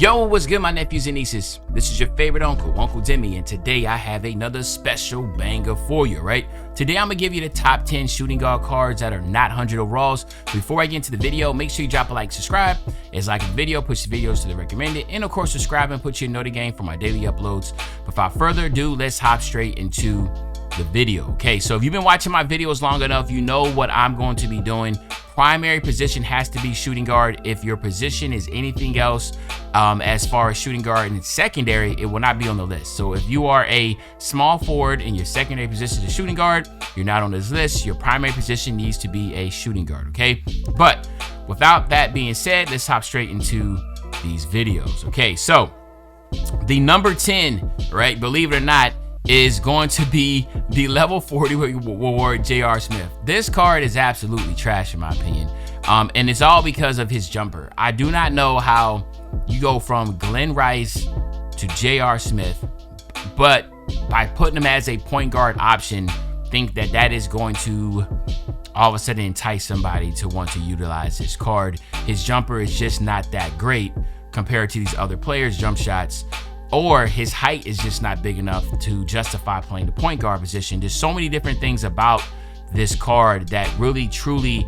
Yo, what's good, my nephews and nieces? This is your favorite Uncle Demi, and today I have another special banger for you, right? Today I'm gonna give you the top 10 shooting guard cards that are not 100 overalls. Before I get into the video, make sure you drop a like, subscribe. It's like the video, push the videos to the recommended, and of course subscribe and put your note game for my daily uploads. Without further ado, let's hop straight into the video. Okay, so if you've been watching my videos long enough, you know what I'm going to be doing. Primary position has to be shooting guard. If your position is anything else, as far as shooting guard and secondary, it will not be on the list. So if you are a small forward and your secondary position is shooting guard, you're not on this list. Your primary position needs to be a shooting guard, okay? But without that being said, let's hop straight into these videos. Okay, so the number 10, right, believe it or not, is going to be the level 40 reward J.R. Smith. This card is absolutely trash in my opinion, and it's all because of his jumper. I do not know how you go from Glenn Rice to J.R. Smith, but by putting him as a point guard option, think that that is going to all of a sudden entice somebody to want to utilize this card. His jumper is just not that great compared to these other players' jump shots, or his height is just not big enough to justify playing the point guard position. There's so many different things about this card that really truly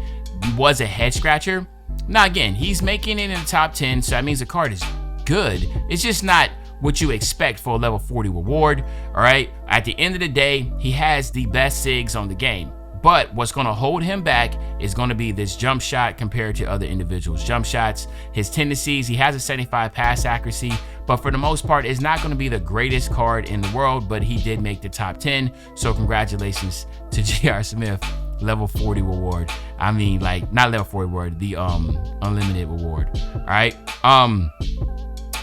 was a head scratcher. Now again, he's making it in the top 10, so that means the card is good. It's just not what you expect for a level 40 reward. All right, at the end of the day, he has the best SIGs on the game, but what's going to hold him back is going to be this jump shot compared to other individuals' jump shots. His tendencies, he has a 75 pass accuracy, but for the most part, it's not going to be the greatest card in the world, but he did make the top 10. So congratulations to J.R. Smith, level 40 reward. I mean, like, not level 40 reward, the unlimited reward. All right.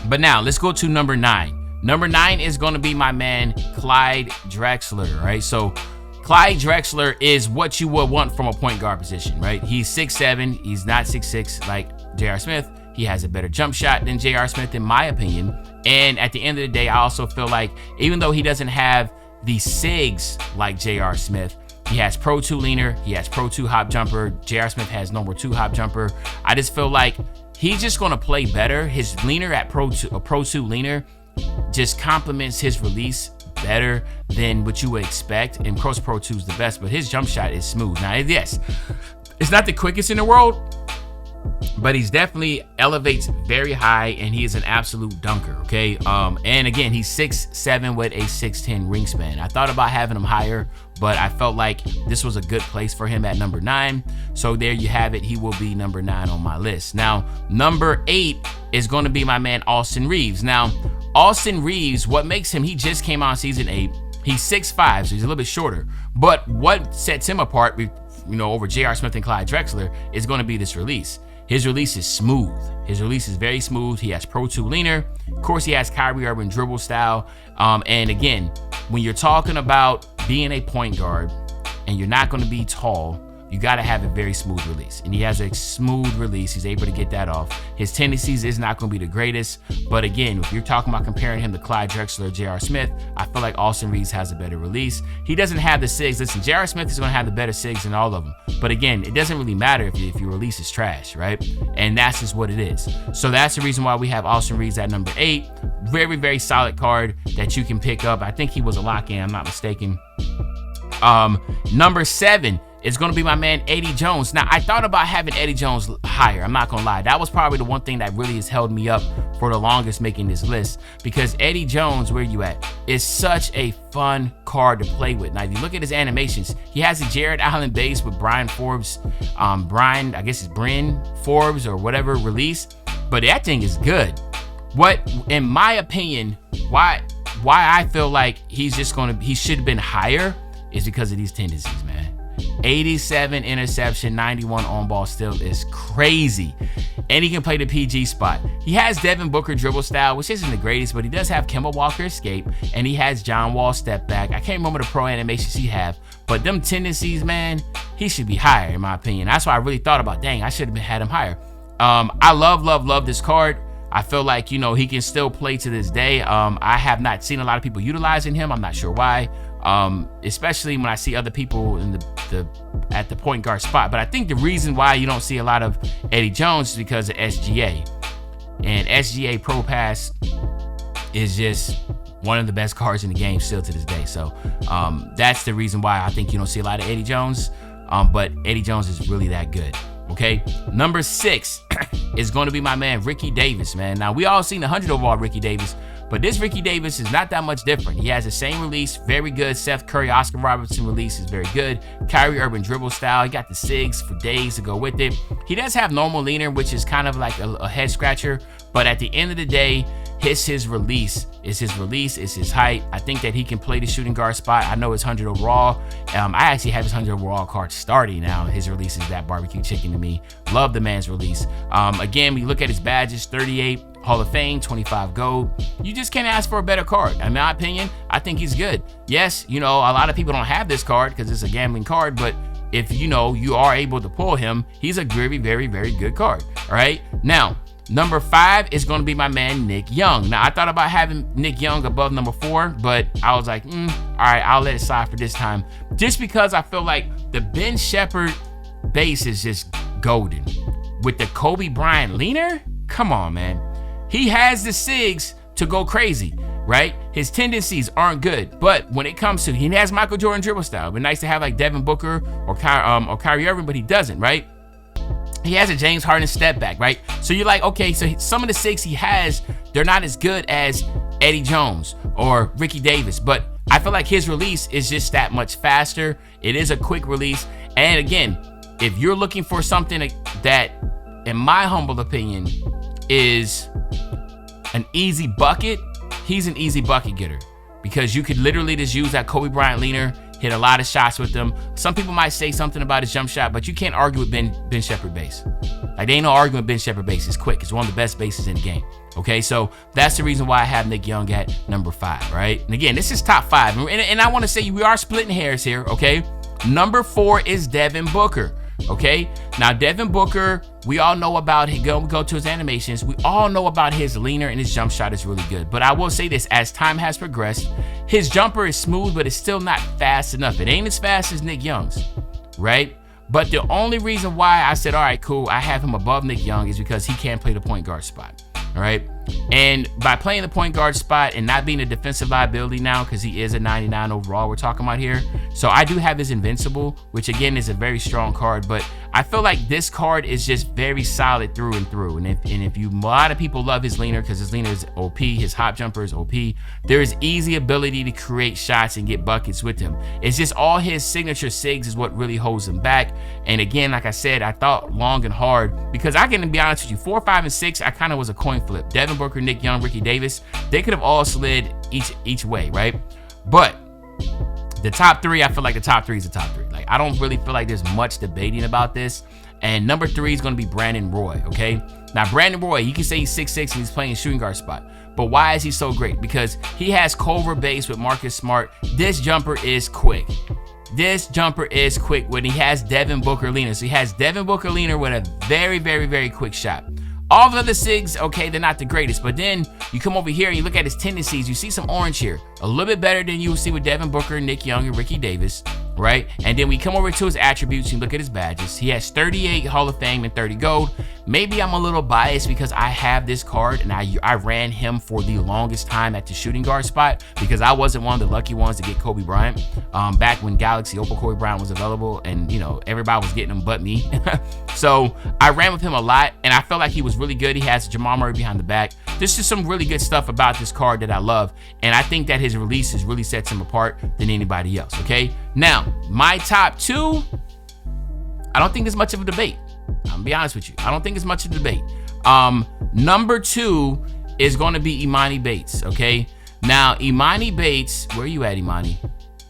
But now let's go to number 9. Number 9 is going to be my man, Clyde Drexler, right? So Clyde Drexler is what you would want from a point guard position, right? He's 6'7", he's not 6'6" like J.R. Smith. He has a better jump shot than J.R. Smith, in my opinion. And at the end of the day, I also feel like even though he doesn't have the SIGs like J.R. Smith, he has Pro 2 leaner, he has Pro 2 hop jumper. J.R. Smith has number 2 hop jumper. I just feel like he's just going to play better. His leaner at Pro 2 leaner just complements his release better than what you would expect. And Pro 2 is the best, but his jump shot is smooth. Now, yes, it's not the quickest in the world, but he's definitely elevates very high, and he is an absolute dunker, okay? And again, he's 6'7" with a 6'10" wingspan. I thought about having him higher, but I felt like this was a good place for him at number 9. So there you have it. He will be number 9 on my list. Now, number 8 is going to be my man, Austin Reeves. Now, Austin Reeves, what makes him, he just came out in season 8. He's 6'5", so he's a little bit shorter. But what sets him apart, over J.R. Smith and Clyde Drexler is going to be this release. His release is smooth. His release is very smooth. He has Pro 2 leaner. Of course, he has Kyrie Irving dribble style. And again, when you're talking about being a point guard and you're not going to be tall, you got to have a very smooth release. And he has a smooth release. He's able to get that off. His tendencies is not going to be the greatest. But again, if you're talking about comparing him to Clyde Drexler or J.R. Smith, I feel like Austin Reeves has a better release. He doesn't have the SIGs. Listen, J.R. Smith is going to have the better SIGs than all of them. But again, it doesn't really matter if your release is trash, right? And that's just what it is. So that's the reason why we have Austin Reeves at number 8. Very, very solid card that you can pick up. I think he was a lock-in, I'm not mistaken. Number 7 is going to be my man, Eddie Jones. Now, I thought about having Eddie Jones higher. I'm not going to lie. That was probably the one thing that really has held me up for the longest making this list, because Eddie Jones, where you at, is such a fun card to play with. Now, if you look at his animations, he has a Jared Allen base with Brian Forbes, I guess it's Bryn Forbes or whatever release, but that thing is good. What, in my opinion, why I feel like he should have been higher is because of these tendencies, man. 87 interception, 91 on ball steal is crazy. And he can play the PG spot. He has Devin Booker dribble style, which isn't the greatest, but he does have Kemba Walker escape, and he has John Wall step back. I can't remember the pro animations he have, but them tendencies, man, he should be higher in my opinion. That's why I really thought about, dang, I should have had him higher. I love this card. I feel like, he can still play to this day. I have not seen a lot of people utilizing him. I'm not sure why. Especially when I see other people in at the point guard spot. But I think the reason why you don't see a lot of Eddie Jones is because of SGA. And SGA Pro Pass is just one of the best cards in the game still to this day. So that's the reason why I think you don't see a lot of Eddie Jones. But Eddie Jones is really that good. Okay, number 6 is going to be my man Ricky Davis, man. Now we all seen the 100 overall Ricky Davis, but this Ricky Davis is not that much different. He has the same release, very good. Seth Curry, Oscar Robertson release is very good. Kyrie Irving dribble style. He got the SIGs for days to go with it. He does have normal leaner, which is kind of like a head scratcher, but at the end of the day, his release is his height. I think that he can play the shooting guard spot. I know it's 100 overall. I actually have his 100 overall card starting now. His release is that barbecue chicken to me. Love the man's release. Again, we look at his badges, 38 Hall of Fame, 25 gold. You just can't ask for a better card. In my opinion, I think he's good. Yes, a lot of people don't have this card because it's a gambling card, but if you are able to pull him, he's a very, very, very good card. All right. Now, number 5 is going to be my man, Nick Young. Now, I thought about having Nick Young above number 4, but I was like, all right, I'll let it slide for this time. Just because I feel like the Ben Shepherd base is just golden. With the Kobe Bryant leaner, come on, man. He has the SIGs to go crazy, right? His tendencies aren't good, but when it comes to, he has Michael Jordan dribble style. It'd be nice to have like Devin Booker or Kyrie Irving, but he doesn't, right? He has a James Harden step back, right? So you're like, okay, so some of the SIGs he has, they're not as good as Eddie Jones or Ricky Davis, but I feel like his release is just that much faster. It is a quick release. And again, if you're looking for something that, in my humble opinion, is an easy bucket, he's an easy bucket getter because you could literally just use that Kobe Bryant leaner, hit a lot of shots with them. Some people might say something about his jump shot, but you can't argue with Ben Shepherd base. Like, there ain't no arguing with Ben Shepherd base. It's quick. It's one of the best bases in the game. Okay, so that's the reason why I have Nick Young at number 5, right? And again, this is top 5. And I want to say we are splitting hairs here, okay? Number 4 is Devin Booker. Okay, now Devin Booker, we all know about him. Go to his animations. We all know about his leaner and his jump shot is really good. But I will say this, as time has progressed, his jumper is smooth, but it's still not fast enough. It ain't as fast as Nick Young's, right? But the only reason why I said, all right, cool, I have him above Nick Young is because he can't play the point guard spot. All right. And by playing the point guard spot and not being a defensive liability now, because he is a 99 overall we're talking about here. So I do have his Invincible, which again is a very strong card, but I feel like this card is just very solid through and through. And if a lot of people love his leaner because his leaner is OP, his hop jumper is OP, there is easy ability to create shots and get buckets with him. It's just all his signature SIGs is what really holds him back. And again, like I said, I thought long and hard because I can be honest with you, 4, 5, and 6, I kind of was a coin flip. Devin Booker, Nick Young, Ricky Davis, they could have all slid each way, right? But the top 3, I feel like the top 3 is the top 3. Like, I don't really feel like there's much debating about this. And number 3 is going to be Brandon Roy, okay? Now, Brandon Roy, you can say he's 6'6" and he's playing shooting guard spot. But why is he so great? Because he has Culver base with Marcus Smart. This jumper is quick. This jumper is quick when he has Devin Booker leaner. So he has Devin Booker leaner with a very, very, very quick shot. All the other SIGs, okay, they're not the greatest. But then you come over here and you look at his tendencies. You see some orange here. A little bit better than you will see with Devin Booker, Nick Young, and Ricky Davis, right? And then we come over to his attributes and look at his badges. He has 38 Hall of Fame and 30 gold. Maybe I'm a little biased because I have this card and I ran him for the longest time at the shooting guard spot because I wasn't one of the lucky ones to get Kobe Bryant back when Galaxy Opal Kobe Bryant was available and, everybody was getting him but me. So I ran with him a lot and I felt like he was really good. He has Jamal Murray behind the back. There's just some really good stuff about this card that I love. And I think that his releases really sets him apart than anybody else, okay? Now, my top 2, I don't think there's much of a debate. I'm gonna be honest with you. I don't think it's much of a debate. Number 2 is going to be Imani Bates, okay? Now, Imani Bates, where are you at, Imani?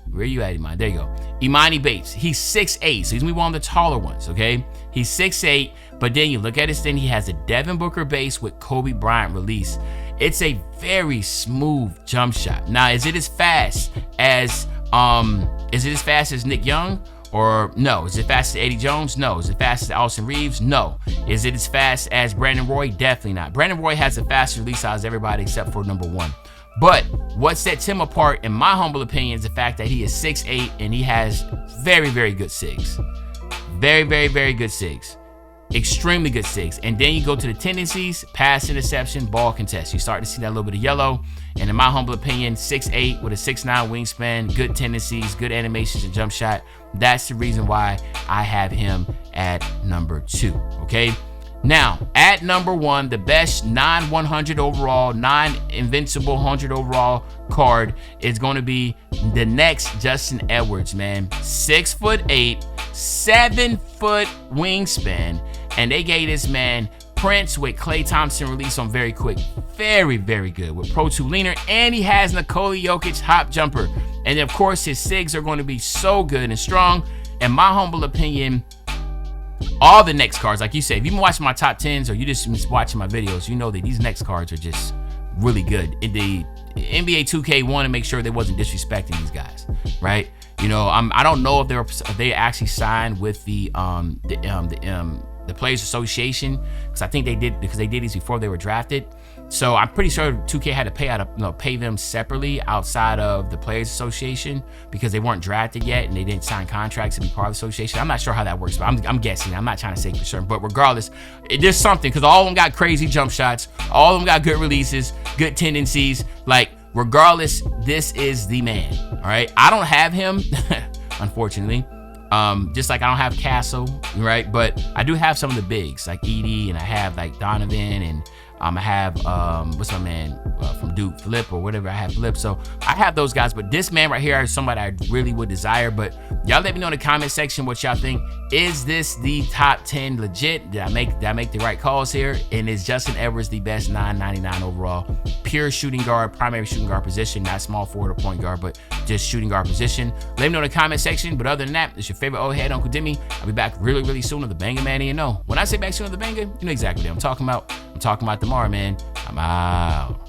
Where are you at, Imani? There you go. Imani Bates, he's 6'8", so he's gonna be one of the taller ones, okay? He's 6'8", but then you look at his thing, he has a Devin Booker base with Kobe Bryant release. It's a very smooth jump shot. Now, is it as fast as Nick Young? Or no? Is it fast as Eddie Jones? No. Is it fast as Austin Reeves? No. Is it as fast as Brandon Roy? Definitely not. Brandon Roy has a faster release size as everybody except for number 1. But what sets him apart, in my humble opinion, is the fact that he is 6'8" and he has very, very good SIGs. Very, very, very good SIGs. extremely good SIGs. And then you go to the tendencies, pass interception, ball contest. You start to see that little bit of yellow. And in my humble opinion, 6'8" with a 6'9" wingspan, good tendencies, good animations and jump shot. That's the reason why I have him at number 2, okay? Now, at number 1, the best non-100 overall, non-invincible 100 overall card is going to be the next Justin Edwards, man. 6'8", 7-foot wingspan, and they gave this man Prince with Klay Thompson release on very quick. Very, very good with Pro 2 leaner, and he has Nikola Jokic hop jumper. And of course, his SIGs are going to be so good and strong. In my humble opinion, all the next cards, like you said, if you've been watching my top 10s or you just been watching my videos, you know that these next cards are just really good. The NBA 2K wanted to make sure they wasn't disrespecting these guys, right? You know, I don't know if they actually signed with the Players Association, because I think they did, because they did these before they were drafted. So I'm pretty sure 2K had to pay them separately outside of the Players Association because they weren't drafted yet and they didn't sign contracts to be part of the association. I'm not sure how that works, but I'm guessing. I'm not trying to say for certain, but regardless, there's something, because all of them got crazy jump shots, all of them got good releases, good tendencies. Like, regardless, this is the man. All right, I don't have him, unfortunately. Just like I don't have Castle, right? But I do have some of the bigs like Edie, and I have like Donovan, and I have what's my man from Duke, Flip, or whatever. I have Flip, so I have those guys. But this man right here is somebody I really would desire. But y'all let me know in the comment section what y'all think. Is this the top 10 legit? Did I make the right calls here? And is Justin Edwards the best 999 overall? Pure shooting guard, primary shooting guard position, not small forward or point guard, but just shooting guard position. Let me know in the comment section. But other than that, it's your favorite old head, Uncle Demi. I'll be back really, really soon with the banger, man. And you know, when I say back soon with the banger, you know exactly what I'm talking about. I'm talking about tomorrow, man. I'm out.